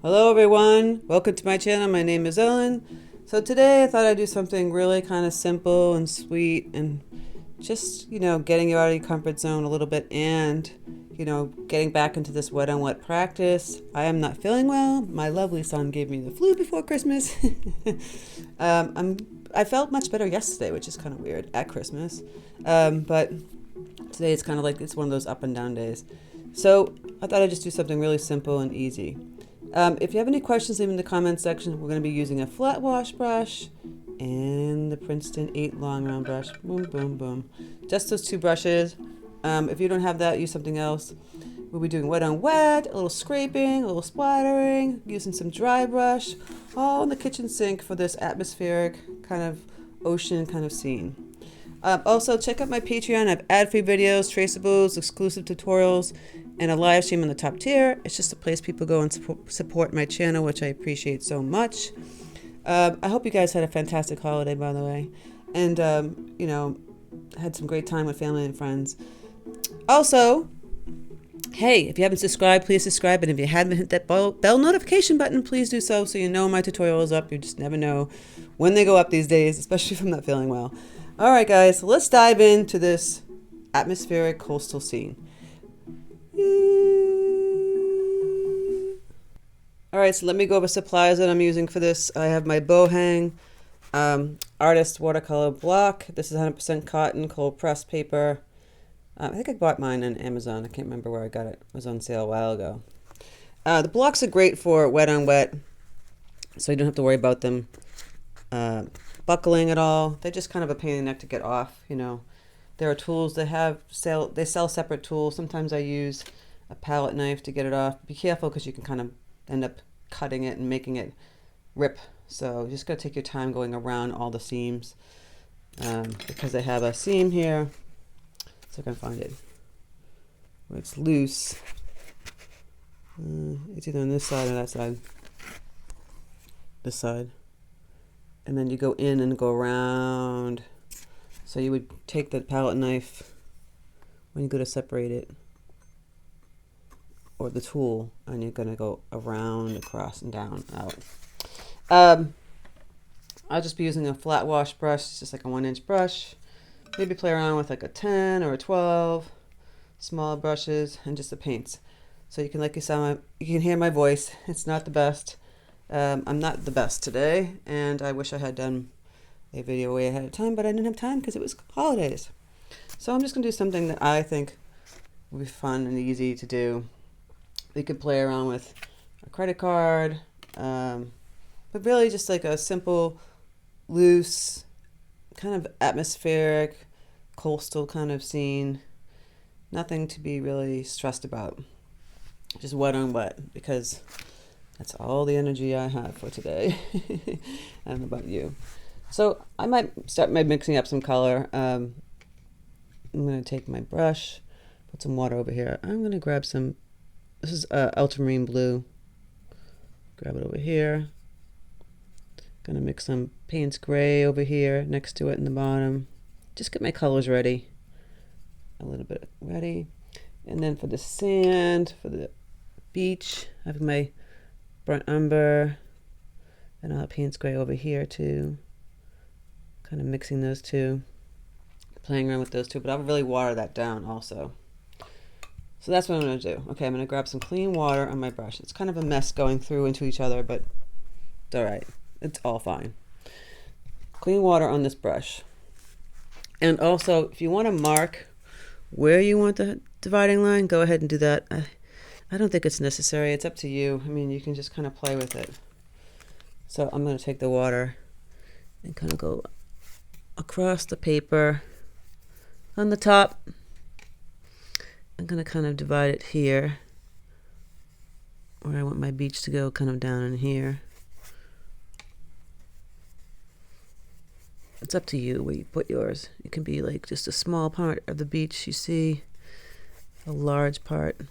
Hello everyone, welcome to my channel. My name is Ellen. So today I thought I'd do something really kind of simple and sweet and just, getting you out of your comfort zone a little bit and, getting back into this wet on wet practice. I am not feeling well. My lovely son gave me the flu before Christmas. I felt much better yesterday, which is kind of weird at Christmas. But today it's kind of like it's one of those up and down days. So I thought I'd just do something really simple and easy. If you have any questions, leave in the comments section. We're going to be using a flat wash brush and the Princeton 8 long round brush. Boom, boom, boom. Just those two brushes. If you don't have that, use something else. We'll be doing wet on wet, a little scraping, a little splattering, using some dry brush, all in the kitchen sink for this atmospheric kind of ocean kind of scene. Also, check out my Patreon. I have ad-free videos, traceables, exclusive tutorials, and a live stream in the top tier. It's just a place people go and support my channel, which I appreciate so much. I hope you guys had a fantastic holiday, by the way, and had some great time with family and friends. Also, hey, if you haven't subscribed, please subscribe, and if you haven't hit that bell notification button, please do so you know my tutorial is up. You just never know when they go up these days, especially if I'm not feeling well. All right, guys, so let's dive into this atmospheric coastal scene. All right, so let me go over supplies that I'm using for this. I have my Bohang Artist Watercolor Block. This is 100% cotton, cold pressed paper. I think I bought mine on Amazon. I can't remember where I got it. It was on sale a while ago. The blocks are great for wet on wet, so you don't have to worry about them buckling at all. They're just kind of a pain in the neck to get off. There are tools they sell separate tools. Sometimes I use a palette knife to get it off. Be careful because you can kind of end up cutting it and making it rip. So you just got to take your time going around all the seams because they have a seam here. So I can find it where it's loose. It's either on this side or that side. This side. And then you go in and go around. So you would take the palette knife when you go to separate it, or the tool, and you're going to go around, across, and down, out. I'll just be using a flat wash brush. It's just like a 1-inch brush. Maybe play around with like a 10 or a 12, small brushes, and just the paints. So you can, like you can hear my voice. It's not the best. I'm not the best today, and I wish I had done a video way ahead of time, but I didn't have time because it was holidays. So I'm just going to do something that I think will be fun and easy to do. We could play around with a credit card, but really just like a simple, loose, kind of atmospheric, coastal kind of scene. Nothing to be really stressed about. Just wet on wet, because that's all the energy I have for today. I don't know about you. So I might start by mixing up some color. I'm going to take my brush, put some water over here. I'm going to grab some, this is ultramarine blue. Grab it over here. Going to mix some Paynes gray over here next to it in the bottom. Just get my colors ready. A little bit ready. And then for the sand, for the beach, I have my burnt umber, and I'll have Paynes gray over here too. Kind of mixing those two, playing around with those two, but I'll really water that down also. So that's what I'm going to do. Okay, I'm going to grab some clean water on my brush. It's kind of a mess going through into each other, but it's all right. It's all fine. Clean water on this brush. And also, if you want to mark where you want the dividing line, go ahead and do that. I don't think it's necessary. It's up to you. I mean, you can just kind of play with it. So I'm going to take the water and kind of go across the paper on the top. I'm going to kind of divide it here where I want my beach to go, kind of down in here. It's up to you where you put yours. It can be like just a small part of the beach you see, a large part.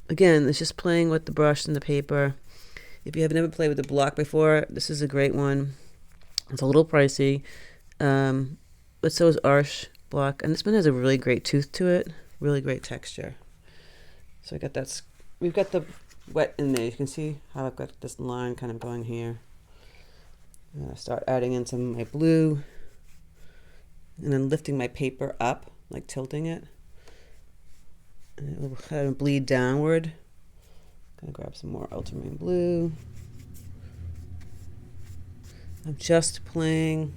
Again, it's just playing with the brush and the paper. If you have never played with the block before, this is a great one. It's a little pricey, but so is Arch block, and this one has a really great tooth to it, really great texture. So I got that. We've got the wet in there. You can see how I've got this line kind of going here. I'm going to start adding in some of my blue and then lifting my paper up, like tilting it. And it will kind of bleed downward. I'm going to grab some more ultramarine blue. I'm just playing.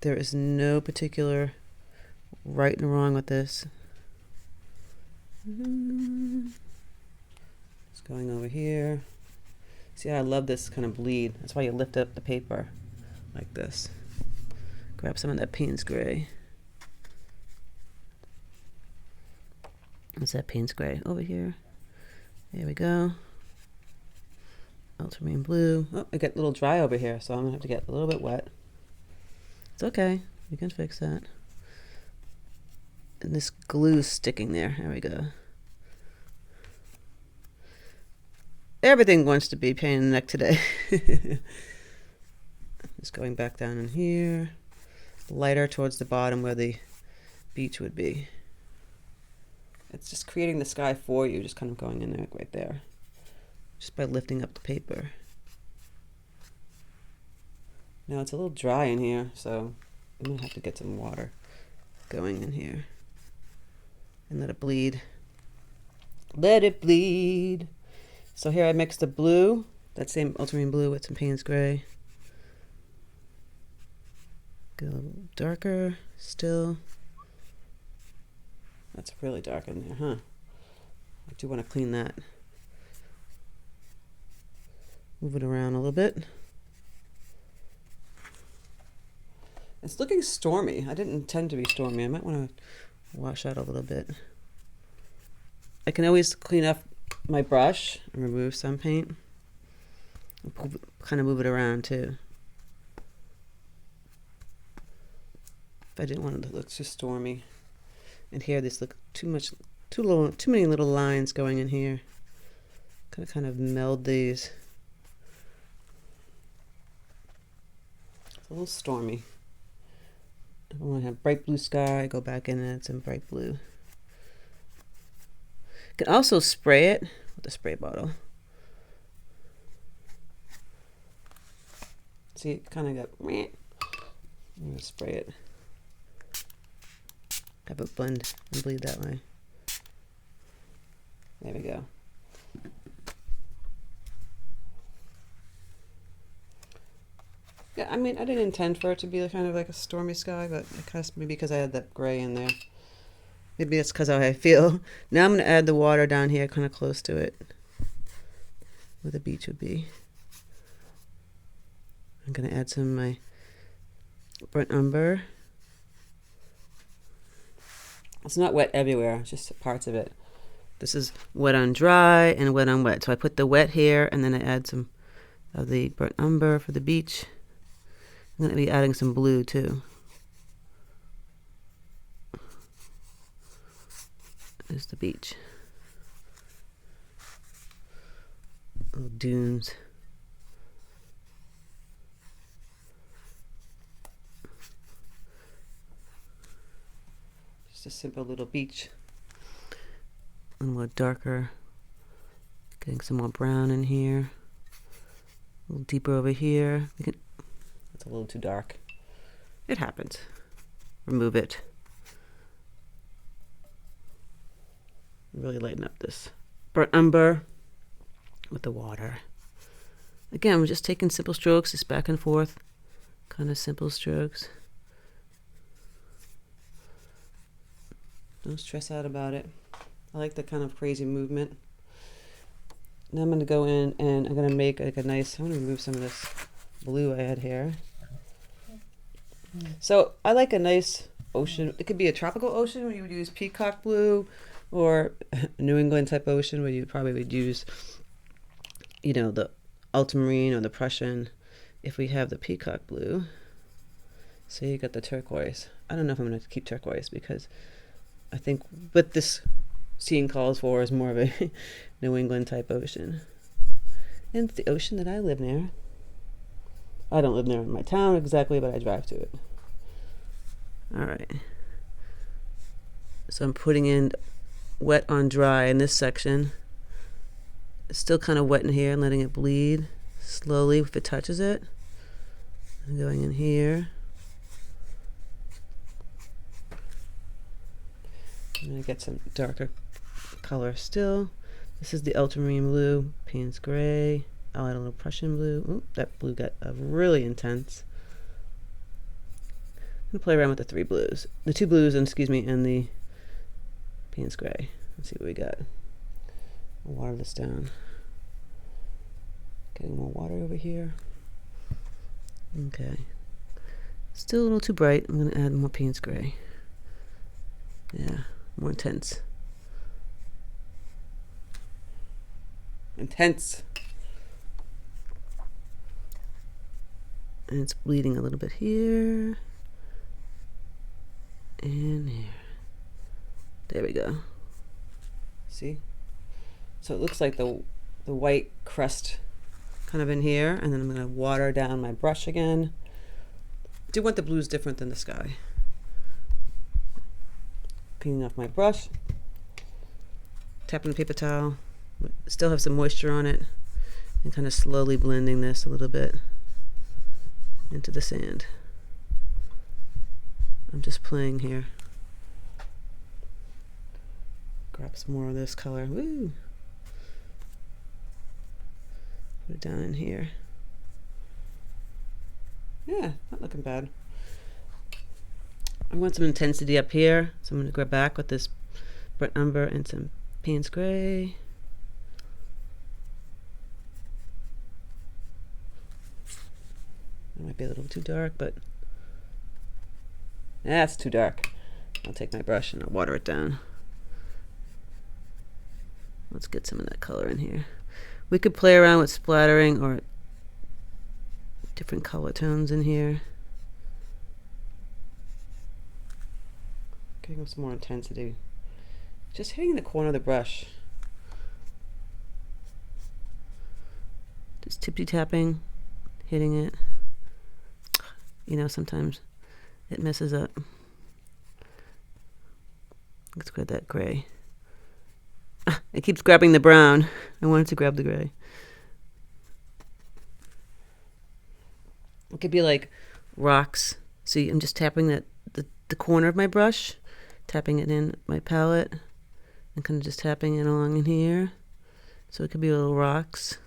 There is no particular right and wrong with this. It's going over here. See how I love this kind of bleed? That's why you lift up the paper like this. Grab some of that Paynes gray. What's that Paynes gray over here? There we go. Ultramarine blue. Oh, I get a little dry over here, so I'm gonna have to get a little bit wet. It's okay, we can fix that. And this glue is sticking there. There we go. Everything wants to be pain in the neck today. Just going back down in here. Lighter towards the bottom where the beach would be. It's just creating the sky for you, just kind of going in there, right there. Just by lifting up the paper. Now it's a little dry in here, so I'm gonna have to get some water going in here. And let it bleed. Let it bleed. So here I mixed the blue, that same ultramarine blue with some Paynes gray. Go a little darker still. That's really dark in there, huh? I do want to clean that. Move it around a little bit. It's looking stormy. I didn't intend to be stormy. I might want to wash out a little bit. I can always clean up my brush and remove some paint. Kind of move it around too. If I didn't want it to look too stormy. And here, this look too many little lines going in here. Gonna kind of meld these. It's a little stormy. If I want to have bright blue sky, go back in and add some bright blue. You can also spray it with a spray bottle. See, it kind of got. I'm gonna spray it. Have it blend and bleed that way. There we go. Yeah, I mean, I didn't intend for it to be kind of like a stormy sky, but it kind of, maybe because I had that gray in there. Maybe it's because how I feel. Now I'm going to add the water down here, kind of close to it, where the beach would be. I'm going to add some of my burnt umber. It's not wet everywhere, just parts of it. This is wet on dry and wet on wet. So I put the wet here, and then I add some of the burnt umber for the beach. I'm going to be adding some blue too. There's the beach. Little dunes. Just a simple little beach. A little darker. Getting some more brown in here. A little deeper over here. It's a little too dark. It happens. Remove it. Really lighten up this burnt umber with the water. Again, we're just taking simple strokes, just back and forth. Kind of simple strokes. Don't stress out about it. I like the kind of crazy movement. Now I'm going to go in and I'm going to make like a nice, I'm going to remove some of this blue I had here. So I like a nice ocean. It could be a tropical ocean where you would use peacock blue, or a New England type ocean where you probably would use, you know, the ultramarine or the Prussian. If we have the peacock blue, so you got the turquoise. I don't know if I'm going to keep turquoise because I think what this scene calls for is more of a New England type ocean. And it's the ocean that I live near. I don't live near my town exactly, but I drive to it. All right. So I'm putting in wet on dry in this section. It's still kind of wet in here and letting it bleed slowly if it touches it. And going in here. I'm going to get some darker color still. This is the ultramarine blue, Paynes gray. I'll add a little Prussian blue. Ooh, that blue got really intense. I'm going to play around with the three blues. The two blues, and excuse me, and the Paynes gray. Let's see what we got. I'll water this down. Getting more water over here. Okay. Still a little too bright. I'm going to add more Paynes gray. Yeah, more intense. Intense. And it's bleeding a little bit here. And here. There we go. See? So it looks like the white crust kind of in here, and then I'm going to water down my brush again. I do want the blues different than the sky. Cleaning off my brush. Tapping the paper towel. Still have some moisture on it. And kind of slowly blending this a little bit into the sand. I'm just playing here. Grab some more of this color. Woo! Put it down in here. Yeah, not looking bad. I want some intensity up here, so I'm going to go back with this burnt umber and some Paynes gray. It might be a little too dark, but that's too dark. I'll take my brush and I'll water it down. Let's get some of that color in here. We could play around with splattering or different color tones in here. Getting some more intensity. Just hitting the corner of the brush. Just tippy tapping, hitting it. You know, sometimes it messes up. Let's grab that gray. It keeps grabbing the brown. I wanted to grab the gray. It could be like rocks. See, I'm just tapping the corner of my brush, tapping it in my palette, and kind of just tapping it along in here. So it could be little rocks.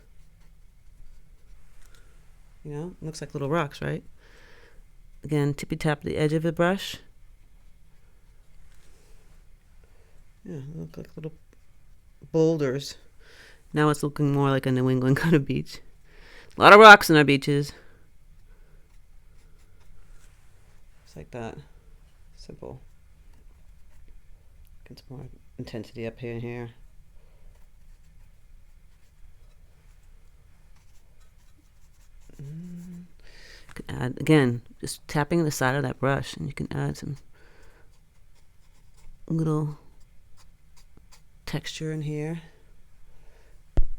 You know, it looks like little rocks, right? Again, tippy tap the edge of the brush. Yeah, they look like little boulders. Now it's looking more like a New England kind of beach. A lot of rocks in our beaches. Just like that. Simple. Get some more intensity up here and here. You can add, again, just tapping the side of that brush, and you can add some little texture in here.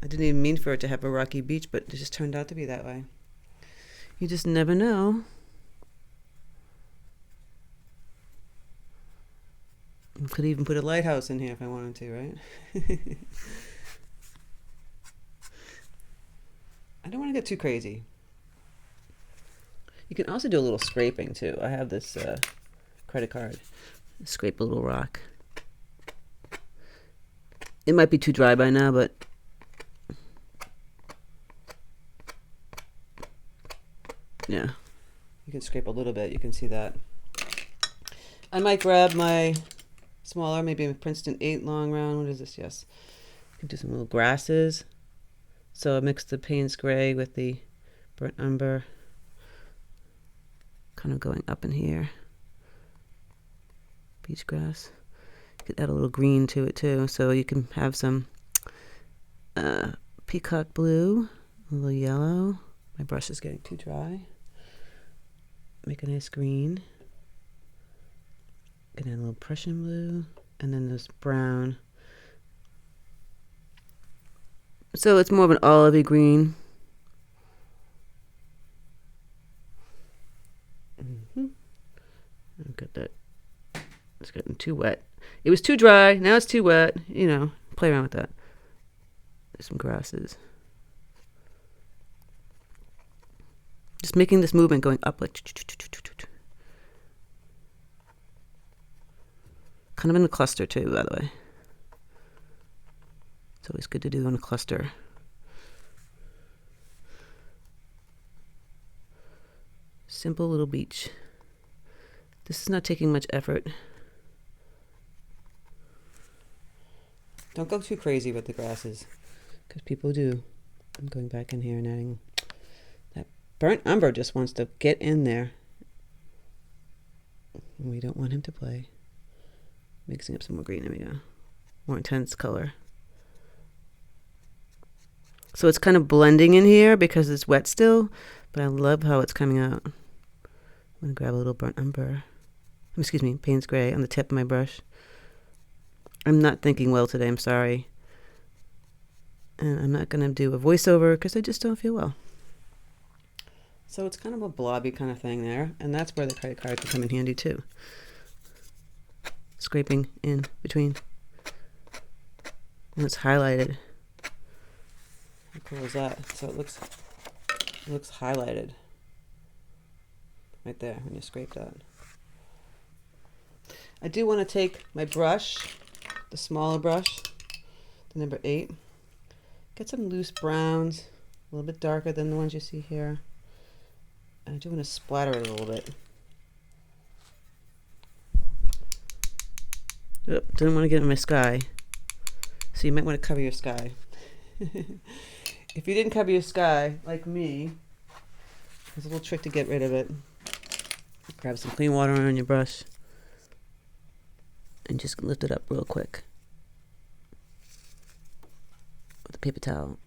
I didn't even mean for it to have a rocky beach, but it just turned out to be that way. You just never know. I could even put a lighthouse in here if I wanted to, right? I don't want to get too crazy. You can also do a little scraping too. I have this credit card. Scrape a little rock. It might be too dry by now, but yeah, you can scrape a little bit. You can see that. I might grab my smaller, maybe a Princeton 8 long round. What is this? Yes. You can do some little grasses. So I mixed the Paynes gray with the burnt umber. Kind of going up in here. Beach grass. You could add a little green to it too. So you can have some peacock blue, a little yellow. My brush is getting too dry. Make a nice green. Gonna add a little Prussian blue, and then this brown. So it's more of an olivey green. I've got that. It's getting too wet. It was too dry. Now it's too wet. You know, play around with that. There's some grasses. Just making this movement going up like kind of in a cluster too, by the way. It's always good to do in a cluster. Simple little beach. This is not taking much effort. Don't go too crazy with the grasses, because people do. I'm going back in here and adding that burnt umber. Just wants to get in there. And we don't want him to play. Mixing up some more green. There we go. More intense color. So it's kind of blending in here because it's wet still, but I love how it's coming out. I'm going to grab a little burnt umber. Excuse me, Payne's Gray on the tip of my brush. I'm not thinking well today, I'm sorry. And I'm not going to do a voiceover because I just don't feel well. So it's kind of a blobby kind of thing there, and that's where the credit card can come in handy too. Scraping in between. And it's highlighted. How cool is that? So it looks highlighted right there when you scrape that. I do want to take my brush, the smaller brush, the number 8, get some loose browns, a little bit darker than the ones you see here. And I do want to splatter it a little bit. Oop, didn't want to get in my sky. So you might want to cover your sky. If you didn't cover your sky, like me, there's a little trick to get rid of it. Grab some clean water on your brush and just lift it up real quick with a paper towel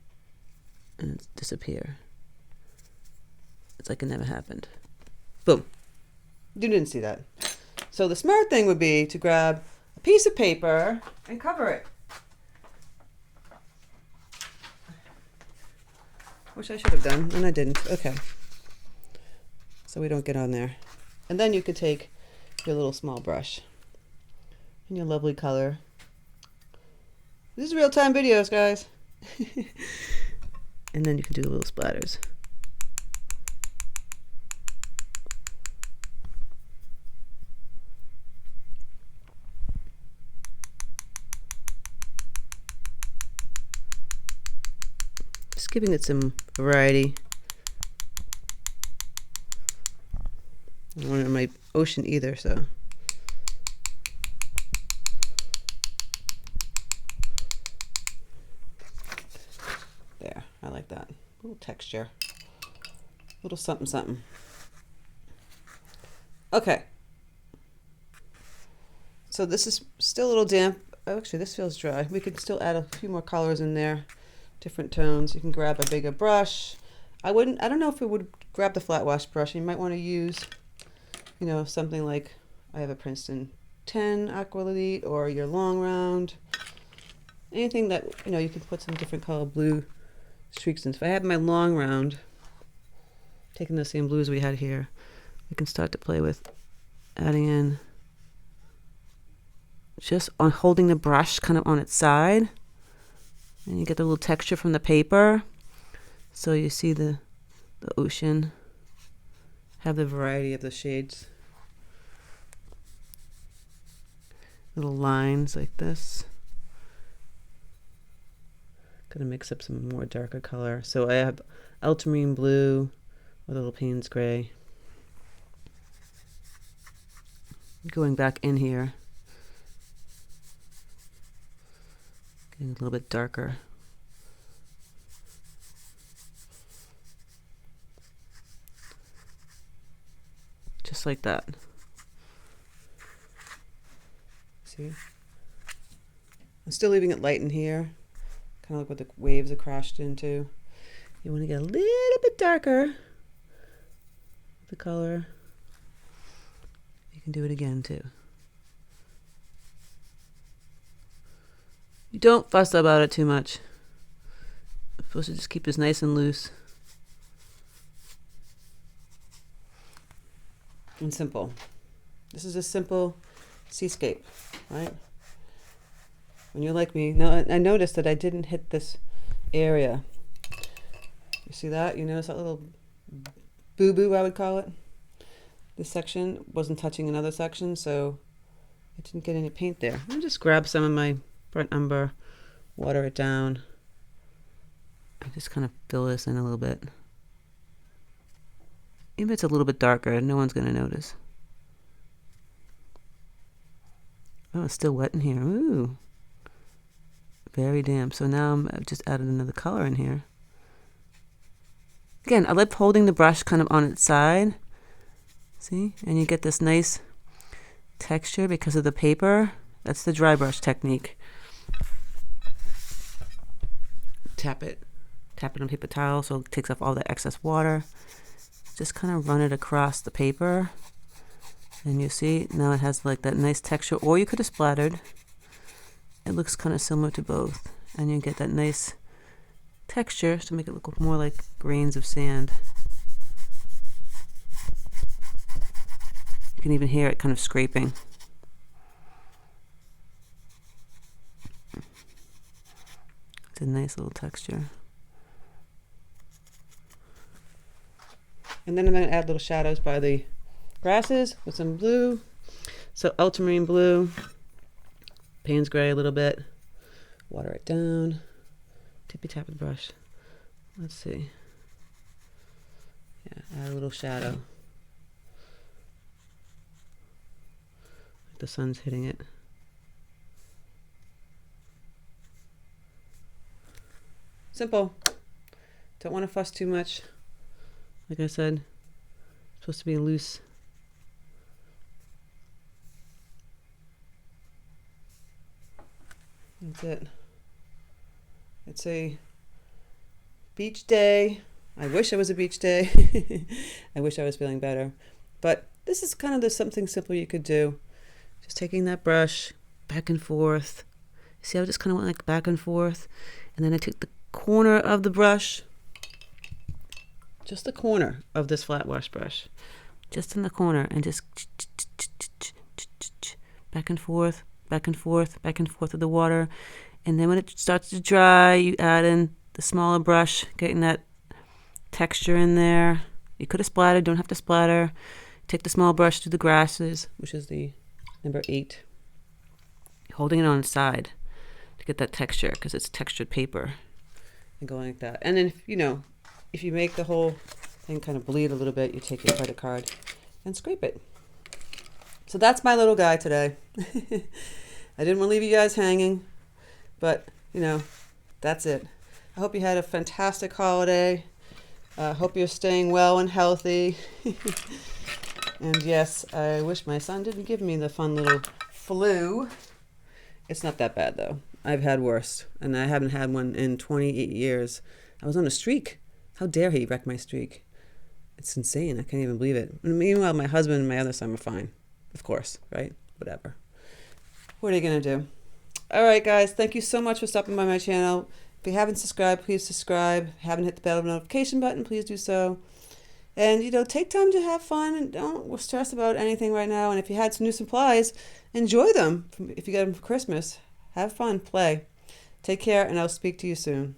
and disappear. It's like it never happened. Boom. You didn't see that. So the smart thing would be to grab a piece of paper and cover it. Which I should have done, and I didn't. Okay. So we don't get on there. And then you could take your little small brush and your lovely color. This is real-time videos, guys. And then you can do little splatters. Just giving it some variety. I don't want it in my ocean either, so. There, I like that. A little texture. A little something, something. Okay. So this is still a little damp. Oh, actually, this feels dry. We could still add a few more colors in there. Different tones. You can grab a bigger brush. I don't know if it would grab the flat wash brush. You might want to use, you know, something like, I have a Princeton 10 Aqualite or your long round. Anything that, you know, you can put some different color blue streaks in. If I had my long round, taking the same blues we had here, we can start to play with adding in just on holding the brush kind of on its side. And you get the little texture from the paper. So you see the ocean. Have the variety of the shades. Little lines like this. Gonna mix up some more darker color. So I have ultramarine blue with a little Payne's Gray. Going back in here. Getting a little bit darker. Just like that. See? I'm still leaving it light in here. Kind of like what the waves are crashed into. You want to get a little bit darker with the color. You can do it again too. You don't fuss about it too much. You're supposed to just keep this nice and loose. And simple. This is a simple seascape, right? When you're like me, now I noticed that I didn't hit this area. You see that? You notice that little boo-boo, I would call it? This section wasn't touching another section, so I didn't get any paint there. I'll just grab some of my burnt umber, water it down. I just kind of fill this in a little bit. Even if it's a little bit darker, no one's going to notice. Oh, it's still wet in here. Ooh. Very damp. So now I've just added another color in here. Again, I like holding the brush kind of on its side. See? And you get this nice texture because of the paper. That's the dry brush technique. Tap it on paper towel so it takes off all the excess water. Just kind of run it across the paper. And you see, now it has like that nice texture, or you could have splattered. It looks kind of similar to both. And you get that nice texture to make it look more like grains of sand. You can even hear it kind of scraping. It's a nice little texture. And then I'm going to add little shadows by the grasses with some blue. So ultramarine blue, Payne's gray a little bit, water it down, tippy tap of the brush. Let's see. Yeah, add a little shadow. The sun's hitting it. Simple. Don't want to fuss too much. Like I said, it's supposed to be loose. That's it. It's a beach day. I wish it was a beach day. I wish I was feeling better. But this is kind of something simple you could do. Just taking that brush back and forth. See how I just kind of went like back and forth? And then I took the corner of the brush, just the corner of this flat wash brush, just in the corner, and just back and forth, back and forth, back and forth with the water. And then when it starts to dry, you add in the smaller brush, getting that texture in there. You could have splattered, don't have to splatter. Take the small brush to the grasses, which is the number 8, holding it on its side to get that texture because it's textured paper, and going like that. And then, if you make the whole thing kind of bleed a little bit, you take your credit card and scrape it. So that's my little guy today. I didn't want to leave you guys hanging, but that's it. I hope you had a fantastic holiday. Hope you're staying well and healthy. And yes, I wish my son didn't give me the fun little flu. It's not that bad though. I've had worse, and I haven't had one in 28 years. I was on a streak. How dare he wreck my streak? It's insane. I can't even believe it. And meanwhile, my husband and my other son were fine. Of course, right? Whatever. What are you going to do? All right, guys. Thank you so much for stopping by my channel. If you haven't subscribed, please subscribe. If you haven't hit the bell notification button, please do so. And, take time to have fun and don't stress about anything right now. And if you had some new supplies, enjoy them. If you got them for Christmas, have fun, play. Take care, and I'll speak to you soon.